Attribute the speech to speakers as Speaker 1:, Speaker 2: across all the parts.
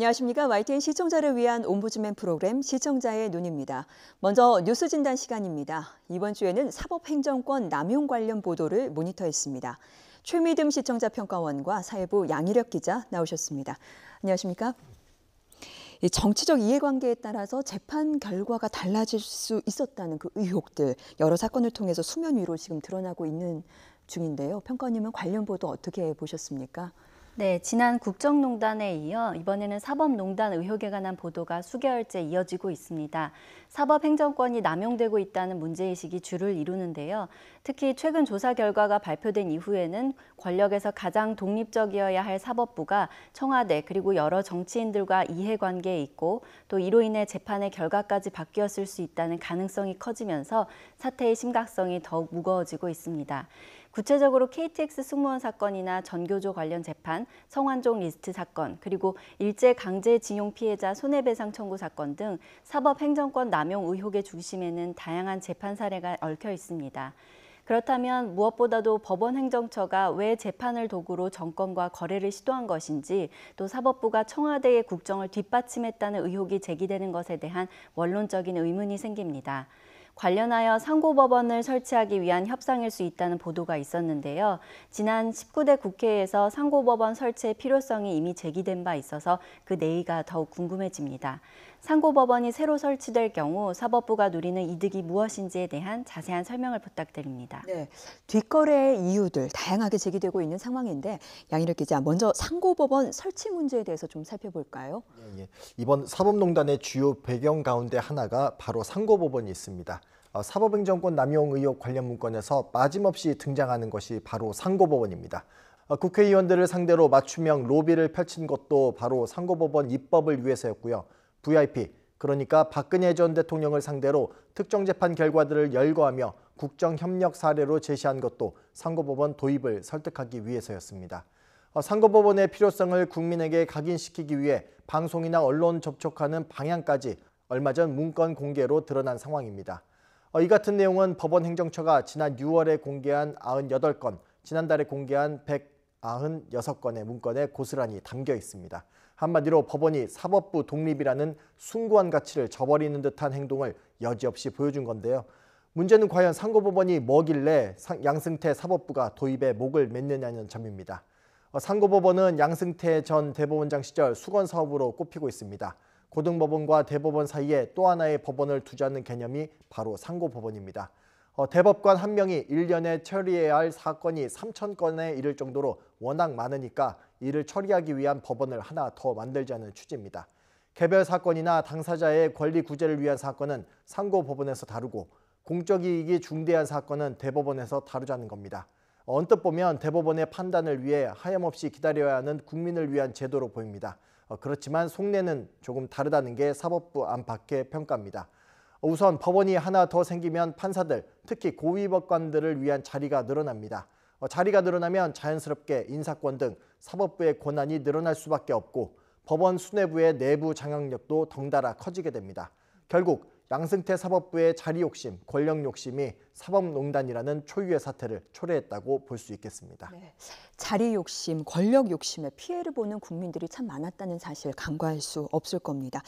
Speaker 1: 안녕하십니까. YTN 시청자를 위한 옴부즈맨 프로그램 시청자의 눈입니다. 먼저 뉴스 진단 시간입니다. 이번 주에는 사법행정권 남용 관련 보도를 모니터했습니다. 최미듬 시청자 평가원과 사회부 양희력 기자 나오셨습니다. 안녕하십니까. 정치적 이해관계에 따라서 재판 결과가 달라질 수 있었다는 그 의혹들, 여러 사건을 통해서 수면 위로 지금 드러나고 있는 중인데요. 평가원님은 관련 보도 어떻게 보셨습니까?
Speaker 2: 네, 지난 국정농단에 이어 이번에는 사법농단 의혹에 관한 보도가 수개월째 이어지고 있습니다. 사법행정권이 남용되고 있다는 문제의식이 주를 이루는데요. 특히 최근 조사 결과가 발표된 이후에는 권력에서 가장 독립적이어야 할 사법부가 청와대 그리고 여러 정치인들과 이해관계에 있고 또 이로 인해 재판의 결과까지 바뀌었을 수 있다는 가능성이 커지면서 사태의 심각성이 더욱 무거워지고 있습니다. 구체적으로 KTX 승무원 사건이나 전교조 관련 재판, 성완종 리스트 사건, 그리고 일제강제징용 피해자 손해배상 청구 사건 등 사법행정권 남용 의혹의 중심에는 다양한 재판 사례가 얽혀 있습니다. 그렇다면 무엇보다도 법원 행정처가 왜 재판을 도구로 정권과 거래를 시도한 것인지, 또 사법부가 청와대의 국정을 뒷받침했다는 의혹이 제기되는 것에 대한 원론적인 의문이 생깁니다. 관련하여 상고법원을 설치하기 위한 협상일 수 있다는 보도가 있었는데요. 지난 19대 국회에서 상고법원 설치의 필요성이 이미 제기된 바 있어서 그 내의가 더욱 궁금해집니다. 상고법원이 새로 설치될 경우 사법부가 누리는 이득이 무엇인지에 대한 자세한 설명을 부탁드립니다.
Speaker 1: 네, 뒷거래의 이유들 다양하게 제기되고 있는 상황인데 양희력 기자, 먼저 상고법원 설치 문제에 대해서 좀 살펴볼까요?
Speaker 3: 이번 사법농단의 주요 배경 가운데 하나가 바로 상고법원이 있습니다. 사법행정권 남용 의혹 관련 문건에서 빠짐없이 등장하는 것이 바로 상고법원입니다. 국회의원들을 상대로 맞춤형 로비를 펼친 것도 바로 상고법원 입법을 위해서였고요. VIP, 그러니까 박근혜 전 대통령을 상대로 특정재판 결과들을 열거하며 국정협력 사례로 제시한 것도 상고법원 도입을 설득하기 위해서였습니다. 상고법원의 필요성을 국민에게 각인시키기 위해 방송이나 언론 접촉하는 방향까지 얼마 전 문건 공개로 드러난 상황입니다. 이 같은 내용은 법원 행정처가 지난 6월에 공개한 98건, 지난달에 공개한 196건의 문건에 고스란히 담겨 있습니다. 한마디로 법원이 사법부 독립이라는 숭고한 가치를 저버리는 듯한 행동을 여지없이 보여준 건데요. 문제는 과연 상고법원이 뭐길래 양승태 사법부가 도입에 목을 맸느냐는 점입니다. 상고법원은 양승태 전 대법원장 시절 수건 사업으로 꼽히고 있습니다. 고등법원과 대법원 사이에 또 하나의 법원을 두자는 개념이 바로 상고법원입니다. 대법관 한 명이 1년에 처리해야 할 사건이 3,000건에 이를 정도로 워낙 많으니까 이를 처리하기 위한 법원을 하나 더 만들자는 취지입니다. 개별 사건이나 당사자의 권리 구제를 위한 사건은 상고법원에서 다루고 공적 이익이 중대한 사건은 대법원에서 다루자는 겁니다. 언뜻 보면 대법원의 판단을 위해 하염없이 기다려야 하는 국민을 위한 제도로 보입니다. 그렇지만 속내는 조금 다르다는 게 사법부 안팎의 평가입니다. 우선 법원이 하나 더 생기면 판사들, 특히 고위법관들을 위한 자리가 늘어납니다. 자리가 늘어나면 자연스럽게 인사권 등 사법부의 권한이 늘어날 수밖에 없고 법원 수뇌부의 내부 장악력도 덩달아 커지게 됩니다. 결국 양승태 사법부의 자리 욕심, 권력 욕심이 사법농단이라는 초유의 사태를 초래했다고 볼 수 있겠습니다.
Speaker 1: 네, 자리 욕심, 권력 욕심에 피해를 보는 국민들이 참 많았다는 사실 간과할 수 없을 겁니다.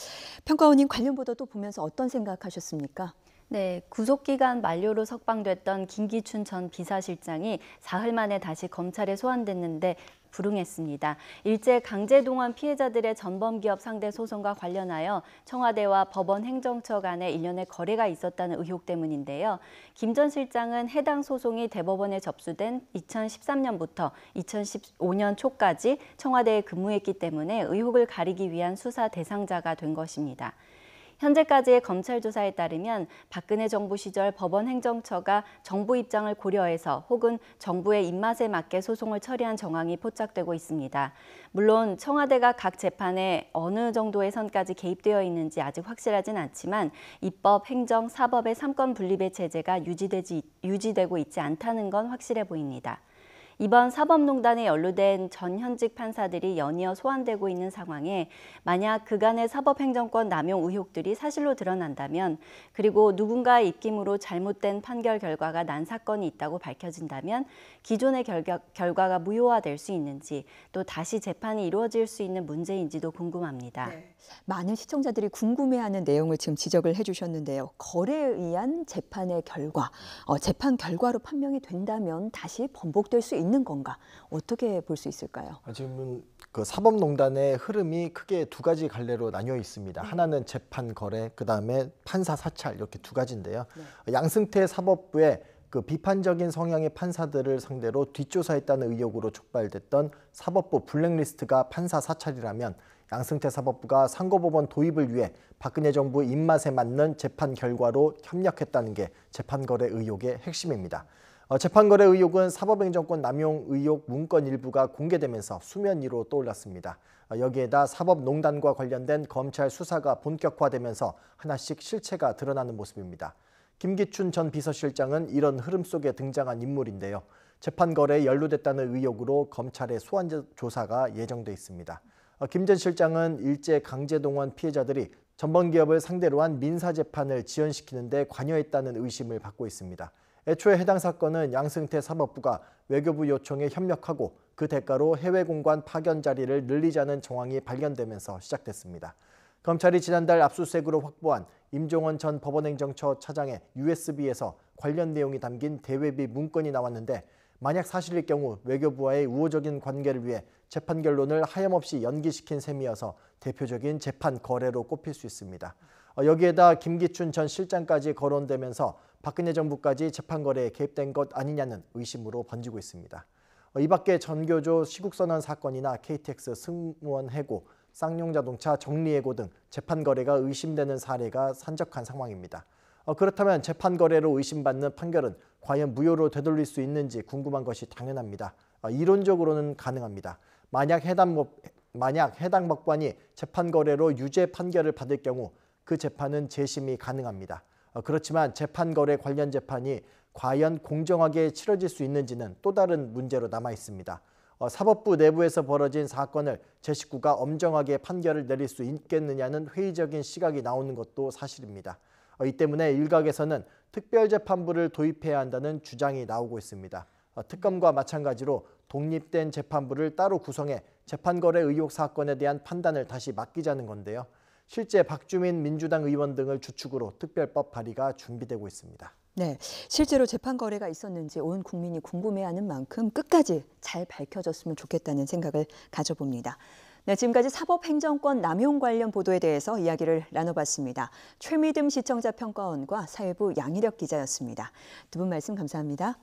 Speaker 1: 평가원님, 관련 보도도 보면서 어떤 생각하셨습니까?
Speaker 2: 네, 구속기간 만료로 석방됐던 김기춘 전 비서실장이 사흘 만에 다시 검찰에 소환됐는데 불응했습니다. 일제강제동원 피해자들의 전범기업 상대 소송과 관련하여 청와대와 법원 행정처 간에 일련의 거래가 있었다는 의혹 때문인데요. 김 전 실장은 해당 소송이 대법원에 접수된 2013년부터 2015년 초까지 청와대에 근무했기 때문에 의혹을 가리기 위한 수사 대상자가 된 것입니다. 현재까지의 검찰 조사에 따르면 박근혜 정부 시절 법원 행정처가 정부 입장을 고려해서 혹은 정부의 입맛에 맞게 소송을 처리한 정황이 포착되고 있습니다. 물론 청와대가 각 재판에 어느 정도의 선까지 개입되어 있는지 아직 확실하진 않지만 입법, 행정, 사법의 삼권 분립의 체제가 유지되고 있지 않다는 건 확실해 보입니다. 이번 사법농단에 연루된 전 현직 판사들이 연이어 소환되고 있는 상황에 만약 그간의 사법행정권 남용 의혹들이 사실로 드러난다면, 그리고 누군가의 입김으로 잘못된 판결 결과가 난 사건이 있다고 밝혀진다면 기존의 결과가 무효화될 수 있는지, 또 다시 재판이 이루어질 수 있는 문제인지도 궁금합니다.
Speaker 1: 네. 많은 시청자들이 궁금해하는 내용을 지금 지적을 해주셨는데요. 거래에 의한 재판의 결과, 재판 결과로 판명이 된다면 다시 번복될 수 있는 건가? 어떻게 볼 수 있을까요?
Speaker 3: 지금은 그 사법농단의 흐름이 크게 두 가지 갈래로 나뉘어 있습니다. 하나는 재판 거래, 그다음에 판사 사찰, 이렇게 두 가지인데요. 양승태 사법부의 그 비판적인 성향의 판사들을 상대로 뒷조사했다는 의혹으로 촉발됐던 사법부 블랙리스트가 판사 사찰이라면, 양승태 사법부가 상고법원 도입을 위해 박근혜 정부 입맛에 맞는 재판 결과로 협력했다는 게 재판거래 의혹의 핵심입니다. 재판거래 의혹은 사법행정권 남용 의혹 문건 일부가 공개되면서 수면 위로 떠올랐습니다. 여기에다 사법농단과 관련된 검찰 수사가 본격화되면서 하나씩 실체가 드러나는 모습입니다. 김기춘 전 비서실장은 이런 흐름 속에 등장한 인물인데요. 재판거래에 연루됐다는 의혹으로 검찰의 소환 조사가 예정돼 있습니다. 김 전 실장은 일제 강제동원 피해자들이 전범기업을 상대로 한 민사재판을 지연시키는 데 관여했다는 의심을 받고 있습니다. 애초에 해당 사건은 양승태 사법부가 외교부 요청에 협력하고 그 대가로 해외 공관 파견 자리를 늘리자는 정황이 발견되면서 시작됐습니다. 검찰이 지난달 압수수색으로 확보한 임종원 전 법원행정처 차장의 USB에서 관련 내용이 담긴 대외비 문건이 나왔는데, 만약 사실일 경우 외교부와의 우호적인 관계를 위해 재판 결론을 하염없이 연기시킨 셈이어서 대표적인 재판 거래로 꼽힐 수 있습니다. 여기에다 김기춘 전 실장까지 거론되면서 박근혜 정부까지 재판 거래에 개입된 것 아니냐는 의심으로 번지고 있습니다. 이 밖에 전교조 시국선언 사건이나 KTX 승무원 해고, 쌍용자동차 정리해고 등 재판 거래가 의심되는 사례가 산적한 상황입니다. 그렇다면 재판 거래로 의심받는 판결은 과연 무효로 되돌릴 수 있는지 궁금한 것이 당연합니다. 이론적으로는 가능합니다. 만약 해당 법관이 재판 거래로 유죄 판결을 받을 경우 그 재판은 재심이 가능합니다. 그렇지만 재판 거래 관련 재판이 과연 공정하게 치러질 수 있는지는 또 다른 문제로 남아 있습니다. 사법부 내부에서 벌어진 사건을 제 식구가 엄정하게 판결을 내릴 수 있겠느냐는 회의적인 시각이 나오는 것도 사실입니다. 이 때문에 일각에서는 특별재판부를 도입해야 한다는 주장이 나오고 있습니다. 특검과 마찬가지로 독립된 재판부를 따로 구성해 재판거래 의혹 사건에 대한 판단을 다시 맡기자는 건데요. 실제 박주민 민주당 의원 등을 주축으로 특별법 발의가 준비되고 있습니다.
Speaker 1: 네, 실제로 재판 거래가 있었는지 온 국민이 궁금해하는 만큼 끝까지 잘 밝혀졌으면 좋겠다는 생각을 가져봅니다. 네, 지금까지 사법행정권 남용 관련 보도에 대해서 이야기를 나눠봤습니다. 최미듬 시청자 평가원과 사회부 양희력 기자였습니다. 두 분 말씀 감사합니다.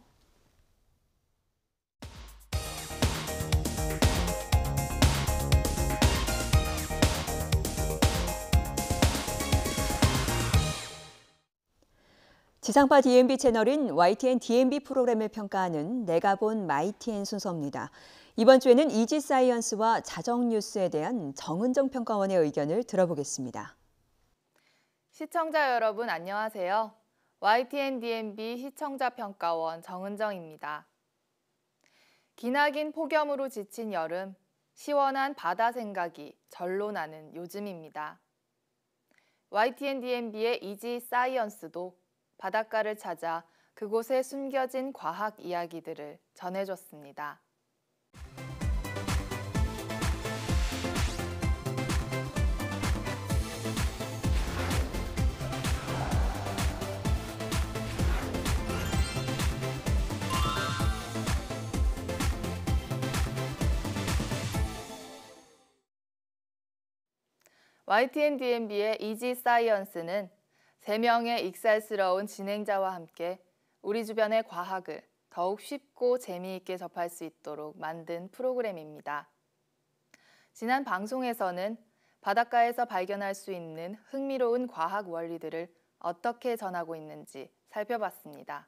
Speaker 1: 지상파 DMB 채널인 YTN DMB 프로그램을 평가하는 내가 본 YTN 순서입니다. 이번 주에는 이지사이언스와 자정뉴스에 대한 정은정 평가원의 의견을 들어보겠습니다.
Speaker 4: 시청자 여러분 안녕하세요. YTN DMB 시청자 평가원 정은정입니다. 기나긴 폭염으로 지친 여름, 시원한 바다 생각이 절로 나는 요즘입니다. YTN DMB의 이지사이언스도 바닷가를 찾아 그곳에 숨겨진 과학 이야기들을 전해줬습니다. YTN DMB의 이지사이언스는 3명의 익살스러운 진행자와 함께 우리 주변의 과학을 더욱 쉽고 재미있게 접할 수 있도록 만든 프로그램입니다. 지난 방송에서는 바닷가에서 발견할 수 있는 흥미로운 과학 원리들을 어떻게 전하고 있는지 살펴봤습니다.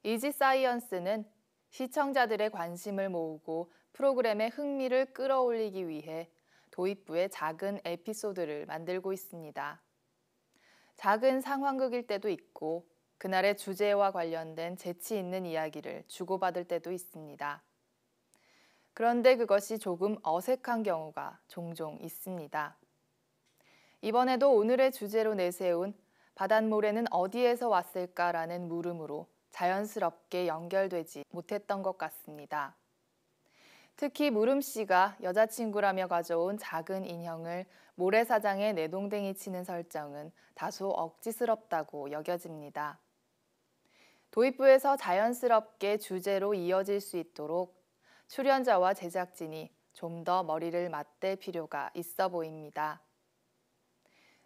Speaker 4: 이지사이언스는 시청자들의 관심을 모으고 프로그램의 흥미를 끌어올리기 위해 도입부에 작은 에피소드를 만들고 있습니다. 작은 상황극일 때도 있고 그날의 주제와 관련된 재치 있는 이야기를 주고받을 때도 있습니다. 그런데 그것이 조금 어색한 경우가 종종 있습니다. 이번에도 오늘의 주제로 내세운 바닷모래는 어디에서 왔을까라는 물음으로 자연스럽게 연결되지 못했던 것 같습니다. 특히 물음씨가 여자친구라며 가져온 작은 인형을 모래사장에 내동댕이 치는 설정은 다소 억지스럽다고 여겨집니다. 도입부에서 자연스럽게 주제로 이어질 수 있도록 출연자와 제작진이 좀 더 머리를 맞댈 필요가 있어 보입니다.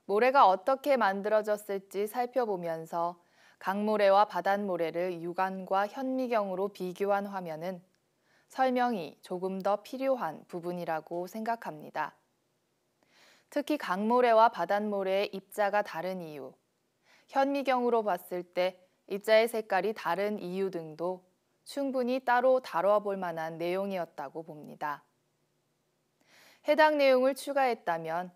Speaker 4: 모래가 어떻게 만들어졌을지 살펴보면서 강모래와 바닷모래를 육안과 현미경으로 비교한 화면은 설명이 조금 더 필요한 부분이라고 생각합니다. 특히 강모래와 바닷모래의 입자가 다른 이유, 현미경으로 봤을 때 입자의 색깔이 다른 이유 등도 충분히 따로 다뤄볼 만한 내용이었다고 봅니다. 해당 내용을 추가했다면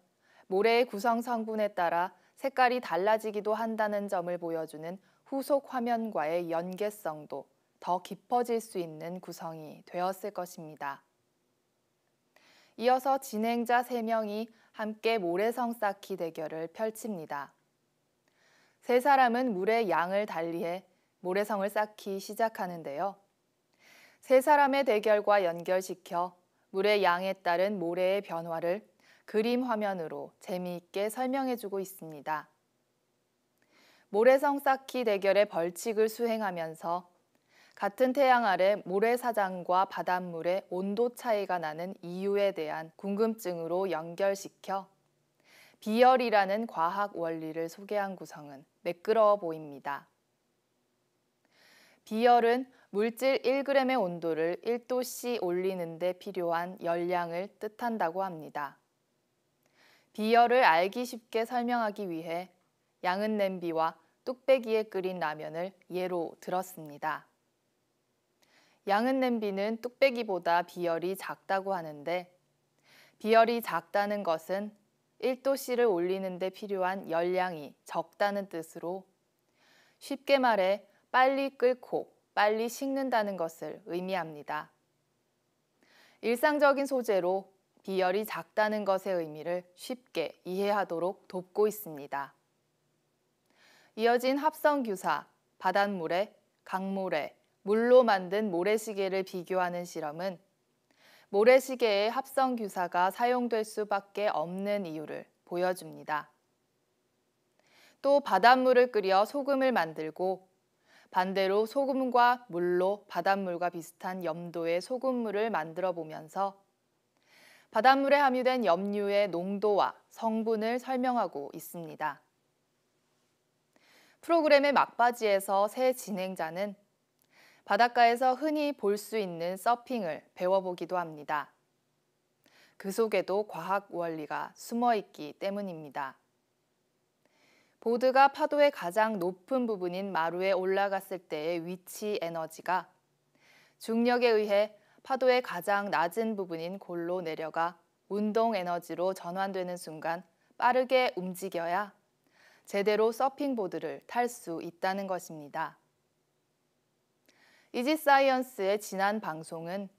Speaker 4: 모래의 구성 성분에 따라 색깔이 달라지기도 한다는 점을 보여주는 후속 화면과의 연계성도 더 깊어질 수 있는 구성이 되었을 것입니다. 이어서 진행자 3명이 함께 모래성 쌓기 대결을 펼칩니다. 3사람은 물의 양을 달리해 모래성을 쌓기 시작하는데요. 3사람의 대결과 연결시켜 물의 양에 따른 모래의 변화를 그림 화면으로 재미있게 설명해주고 있습니다. 모래성 쌓기 대결의 벌칙을 수행하면서 같은 태양 아래 모래사장과 바닷물의 온도 차이가 나는 이유에 대한 궁금증으로 연결시켜 비열이라는 과학 원리를 소개한 구성은 매끄러워 보입니다. 비열은 물질 1g의 온도를 1도씨 올리는 데 필요한 열량을 뜻한다고 합니다. 비열을 알기 쉽게 설명하기 위해 양은 냄비와 뚝배기에 끓인 라면을 예로 들었습니다. 양은 냄비는 뚝배기보다 비열이 작다고 하는데 비열이 작다는 것은 1도씨를 올리는 데 필요한 열량이 적다는 뜻으로 쉽게 말해 빨리 끓고 빨리 식는다는 것을 의미합니다. 일상적인 소재로 비열이 작다는 것의 의미를 쉽게 이해하도록 돕고 있습니다. 이어진 합성규사, 바닷모래, 강모래, 물로 만든 모래시계를 비교하는 실험은 모래시계에 합성규사가 사용될 수밖에 없는 이유를 보여줍니다. 또 바닷물을 끓여 소금을 만들고 반대로 소금과 물로 바닷물과 비슷한 염도의 소금물을 만들어 보면서 바닷물에 함유된 염류의 농도와 성분을 설명하고 있습니다. 프로그램의 막바지에서 새 진행자는 바닷가에서 흔히 볼 수 있는 서핑을 배워보기도 합니다. 그 속에도 과학 원리가 숨어 있기 때문입니다. 보드가 파도의 가장 높은 부분인 마루에 올라갔을 때의 위치 에너지가 중력에 의해 파도의 가장 낮은 부분인 골로 내려가 운동 에너지로 전환되는 순간 빠르게 움직여야 제대로 서핑보드를 탈 수 있다는 것입니다. 이지사이언스의 지난 방송은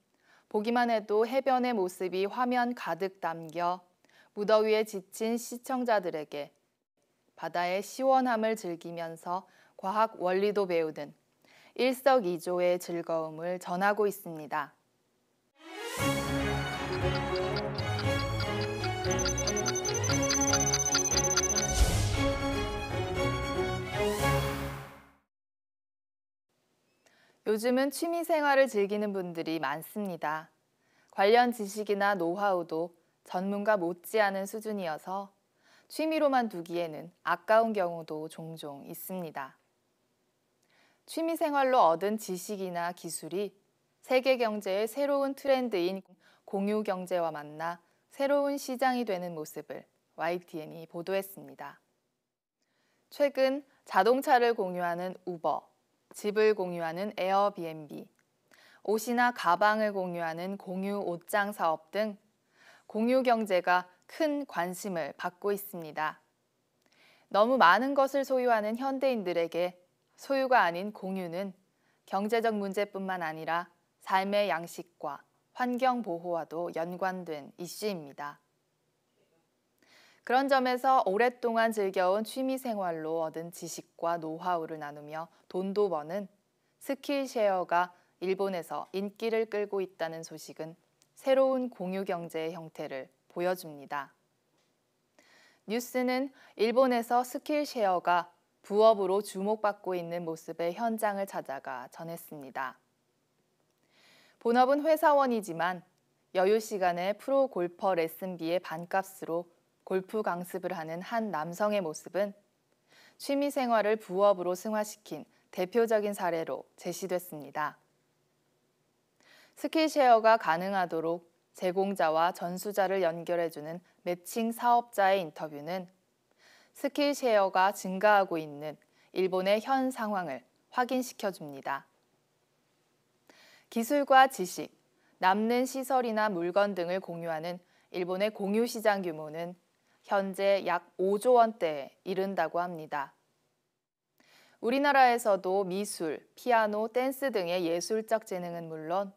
Speaker 4: 보기만 해도 해변의 모습이 화면 가득 담겨 무더위에 지친 시청자들에게 바다의 시원함을 즐기면서 과학 원리도 배우는 일석이조의 즐거움을 전하고 있습니다. 요즘은 취미 생활을 즐기는 분들이 많습니다. 관련 지식이나 노하우도 전문가 못지않은 수준이어서 취미로만 두기에는 아까운 경우도 종종 있습니다. 취미 생활로 얻은 지식이나 기술이 세계 경제의 새로운 트렌드인 공유 경제와 만나 새로운 시장이 되는 모습을 YTN이 보도했습니다. 최근 자동차를 공유하는 우버, 집을 공유하는 에어비앤비, 옷이나 가방을 공유하는 공유 옷장 사업 등 공유 경제가 큰 관심을 받고 있습니다. 너무 많은 것을 소유하는 현대인들에게 소유가 아닌 공유는 경제적 문제뿐만 아니라 삶의 양식과 환경 보호와도 연관된 이슈입니다. 그런 점에서 오랫동안 즐겨온 취미 생활로 얻은 지식과 노하우를 나누며 돈도 버는 스킬 쉐어가 일본에서 인기를 끌고 있다는 소식은 새로운 공유 경제의 형태를 보여줍니다. 뉴스는 일본에서 스킬 쉐어가 부업으로 주목받고 있는 모습의 현장을 찾아가 전했습니다. 본업은 회사원이지만 여유 시간에 프로 골퍼 레슨비의 반값으로 골프 강습을 하는 한 남성의 모습은 취미 생활을 부업으로 승화시킨 대표적인 사례로 제시됐습니다. 스킬쉐어가 가능하도록 제공자와 전수자를 연결해주는 매칭 사업자의 인터뷰는 스킬쉐어가 증가하고 있는 일본의 현 상황을 확인시켜줍니다. 기술과 지식, 남는 시설이나 물건 등을 공유하는 일본의 공유 시장 규모는 현재 약 5조 원대에 이른다고 합니다. 우리나라에서도 미술, 피아노, 댄스 등의 예술적 재능은 물론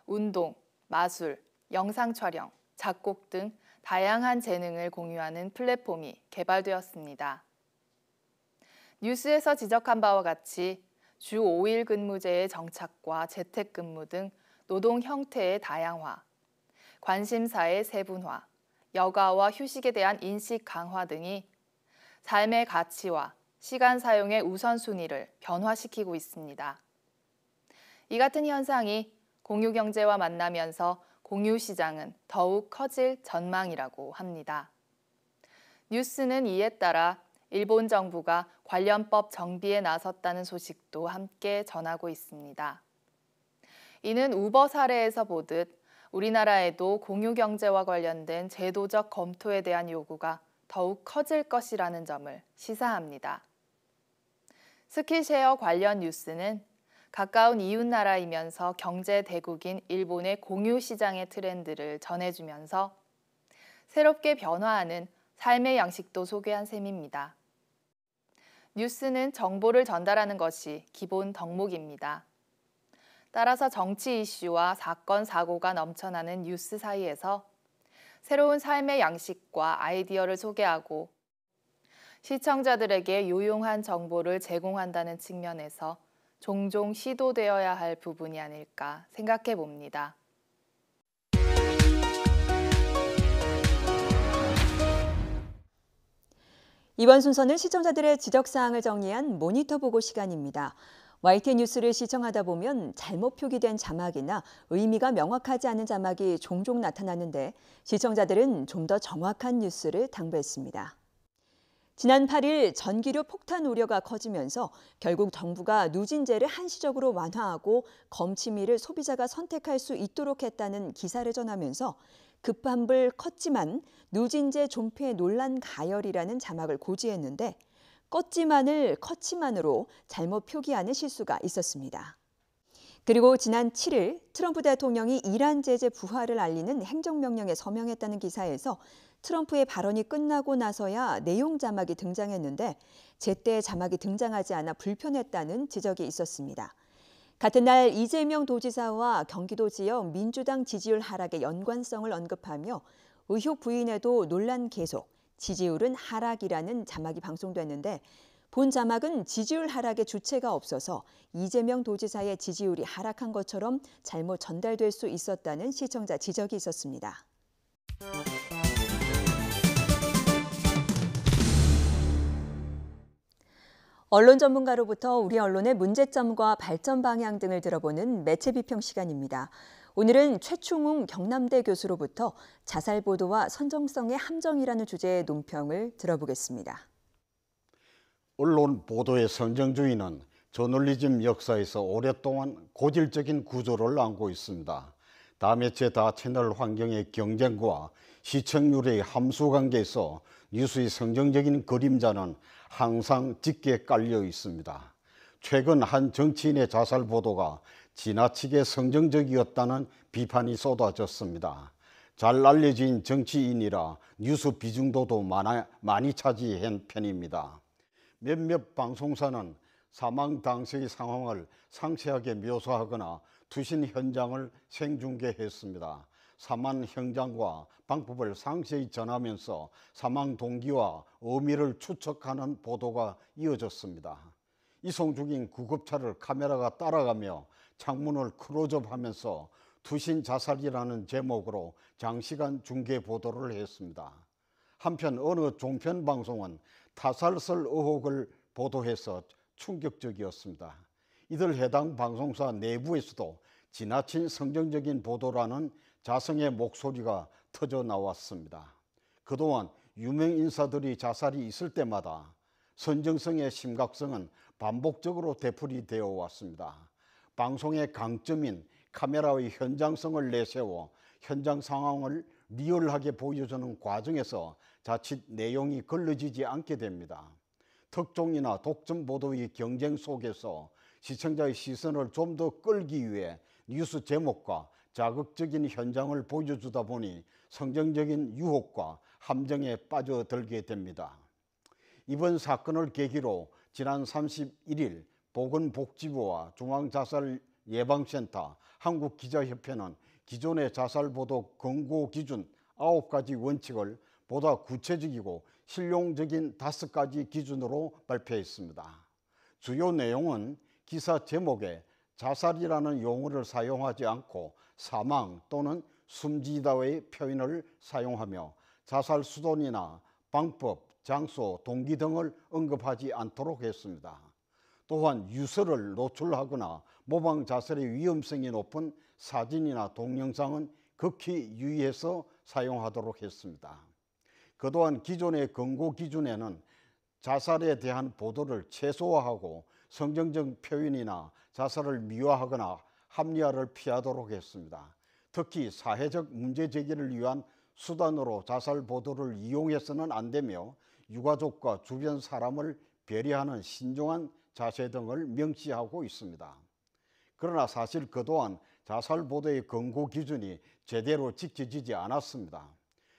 Speaker 4: 운동, 마술, 영상 촬영, 작곡 등 다양한 재능을 공유하는 플랫폼이 개발되었습니다. 뉴스에서 지적한 바와 같이 주 5일 근무제의 정착과 재택근무 등 노동 형태의 다양화, 관심사의 세분화, 여가와 휴식에 대한 인식 강화 등이 삶의 가치와 시간 사용의 우선순위를 변화시키고 있습니다. 이 같은 현상이 공유 경제와 만나면서 공유 시장은 더욱 커질 전망이라고 합니다. 뉴스는 이에 따라 일본 정부가 관련법 정비에 나섰다는 소식도 함께 전하고 있습니다. 이는 우버 사례에서 보듯 우리나라에도 공유 경제와 관련된 제도적 검토에 대한 요구가 더욱 커질 것이라는 점을 시사합니다. 스킬쉐어 관련 뉴스는 가까운 이웃나라이면서 경제 대국인 일본의 공유 시장의 트렌드를 전해주면서 새롭게 변화하는 삶의 양식도 소개한 셈입니다. 뉴스는 정보를 전달하는 것이 기본 덕목입니다. 따라서 정치 이슈와 사건, 사고가 넘쳐나는 뉴스 사이에서 새로운 삶의 양식과 아이디어를 소개하고 시청자들에게 유용한 정보를 제공한다는 측면에서 종종 시도되어야 할 부분이 아닐까 생각해 봅니다.
Speaker 1: 이번 순서는 시청자들의 지적사항을 정리한 모니터 보고 시간입니다. YTN 뉴스를 시청하다 보면 잘못 표기된 자막이나 의미가 명확하지 않은 자막이 종종 나타나는데 시청자들은 좀 더 정확한 뉴스를 당부했습니다. 지난 8일 전기료 폭탄 우려가 커지면서 결국 정부가 누진제를 한시적으로 완화하고 검침이를 소비자가 선택할 수 있도록 했다는 기사를 전하면서 급환불 컸지만 누진제 존폐 논란 가열이라는 자막을 고지했는데 껐지만을 컸지만으로 잘못 표기하는 실수가 있었습니다. 그리고 지난 7일 트럼프 대통령이 이란 제재 부활을 알리는 행정명령에 서명했다는 기사에서 트럼프의 발언이 끝나고 나서야 내용 자막이 등장했는데 제때 자막이 등장하지 않아 불편했다는 지적이 있었습니다. 같은 날 이재명 도지사와 경기도 지역 민주당 지지율 하락의 연관성을 언급하며 의혹 부인에도 논란 계속, 지지율은 하락이라는 자막이 방송됐는데 본 자막은 지지율 하락의 주체가 없어서 이재명 도지사의 지지율이 하락한 것처럼 잘못 전달될 수 있었다는 시청자 지적이 있었습니다. 언론 전문가로부터 우리 언론의 문제점과 발전 방향 등을 들어보는 매체 비평 시간입니다. 오늘은 최충웅 경남대 교수로부터 자살 보도와 선정성의 함정이라는 주제의 논평을 들어보겠습니다.
Speaker 5: 언론 보도의 선정주의는 저널리즘 역사에서 오랫동안 고질적인 구조를 안고 있습니다. 다매체 다채널 환경의 경쟁과 시청률의 함수 관계에서 뉴스의 선정적인 그림자는 항상 짙게 깔려 있습니다. 최근 한 정치인의 자살 보도가 지나치게 성정적이었다는 비판이 쏟아졌습니다. 잘 알려진 정치인이라 뉴스 비중도도 많이 차지한 편입니다. 몇몇 방송사는 사망 당시의 상황을 상세하게 묘사하거나 투신 현장을 생중계했습니다. 사망 현장과 방법을 상세히 전하면서 사망 동기와 의미를 추측하는 보도가 이어졌습니다. 이송 중인 구급차를 카메라가 따라가며 창문을 클로즈업하면서 투신 자살이라는 제목으로 장시간 중계 보도를 했습니다. 한편 어느 종편 방송은 타살설 의혹을 보도해서 충격적이었습니다. 이들 해당 방송사 내부에서도 지나친 성정적인 보도라는 자성의 목소리가 터져 나왔습니다. 그동안 유명 인사들이 자살이 있을 때마다 선정성의 심각성은 반복적으로 되풀이되어 왔습니다. 방송의 강점인 카메라의 현장성을 내세워 현장 상황을 리얼하게 보여주는 과정에서 자칫 내용이 걸러지지 않게 됩니다. 특종이나 독점 보도의 경쟁 속에서 시청자의 시선을 좀 더 끌기 위해 뉴스 제목과 자극적인 현장을 보여주다 보니 성정적인 유혹과 함정에 빠져들게 됩니다. 이번 사건을 계기로 지난 31일 보건복지부와 중앙자살예방센터, 한국기자협회는 기존의 자살보도 권고기준 9가지 원칙을 보다 구체적이고 실용적인 5가지 기준으로 발표했습니다. 주요 내용은 기사 제목에 자살이라는 용어를 사용하지 않고 사망 또는 숨지다의 표현을 사용하며 자살 수단이나 방법, 장소, 동기 등을 언급하지 않도록 했습니다. 또한 유서를 노출하거나 모방 자살의 위험성이 높은 사진이나 동영상은 극히 유의해서 사용하도록 했습니다. 그동안 기존의 권고 기준에는 자살에 대한 보도를 최소화하고 성정적 표현이나 자살을 미화하거나 합리화를 피하도록 했습니다. 특히 사회적 문제 제기를 위한 수단으로 자살 보도를 이용해서는 안 되며 유가족과 주변 사람을 배려하는 신중한 자세 등을 명시하고 있습니다. 그러나 사실 그동안 자살 보도의 권고 기준이 제대로 지켜지지 않았습니다.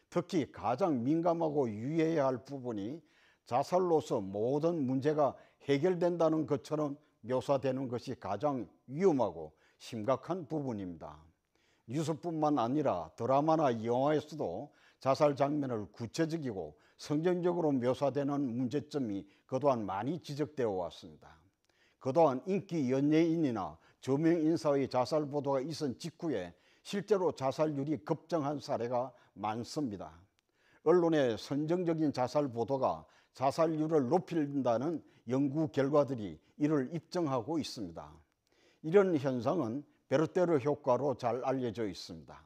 Speaker 5: 특히 가장 민감하고 유의해야 할 부분이 자살로서 모든 문제가 해결된다는 것처럼 묘사되는 것이 가장 위험하고 심각한 부분입니다. 뉴스뿐만 아니라 드라마나 영화에서도 자살 장면을 구체적이고 성정적으로 묘사되는 문제점이 그동안 많이 지적되어 왔습니다. 그동안 인기 연예인이나 저명 인사의 자살 보도가 있은 직후에 실제로 자살률이 급증한 사례가 많습니다. 언론의 선정적인 자살 보도가 자살률을 높인다는 연구 결과들이 이를 입증하고 있습니다. 이런 현상은 베르테르 효과로 잘 알려져 있습니다.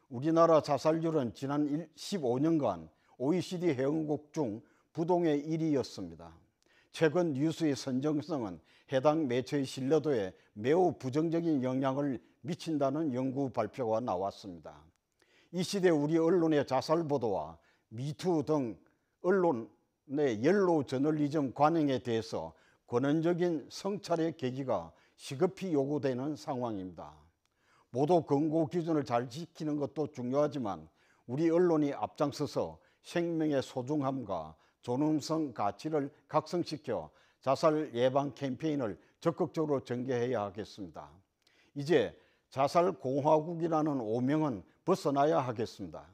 Speaker 5: 우리나라 자살률은 지난 15년간 OECD 회원국 중 부동의 1위였습니다. 최근 뉴스의 선정성은 해당 매체의 신뢰도에 매우 부정적인 영향을 미친다는 연구 발표가 나왔습니다. 이 시대 우리 언론의 자살 보도와 미투 등 언론의 옐로우 저널리즘 관행에 대해서 권위적인 성찰의 계기가 시급히 요구되는 상황입니다. 보도 권고 기준을 잘 지키는 것도 중요하지만 우리 언론이 앞장서서 생명의 소중함과 존엄성 가치를 각성시켜 자살 예방 캠페인을 적극적으로 전개해야 하겠습니다. 이제 자살 공화국이라는 오명은 벗어나야 하겠습니다.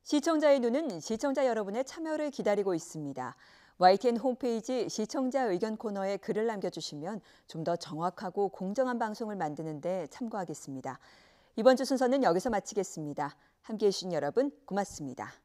Speaker 1: 시청자의 눈은 시청자 여러분의 참여를 기다리고 있습니다. YTN 홈페이지 시청자 의견 코너에 글을 남겨주시면 좀 더 정확하고 공정한 방송을 만드는 데 참고하겠습니다. 이번 주 순서는 여기서 마치겠습니다. 함께해 주신 여러분 고맙습니다.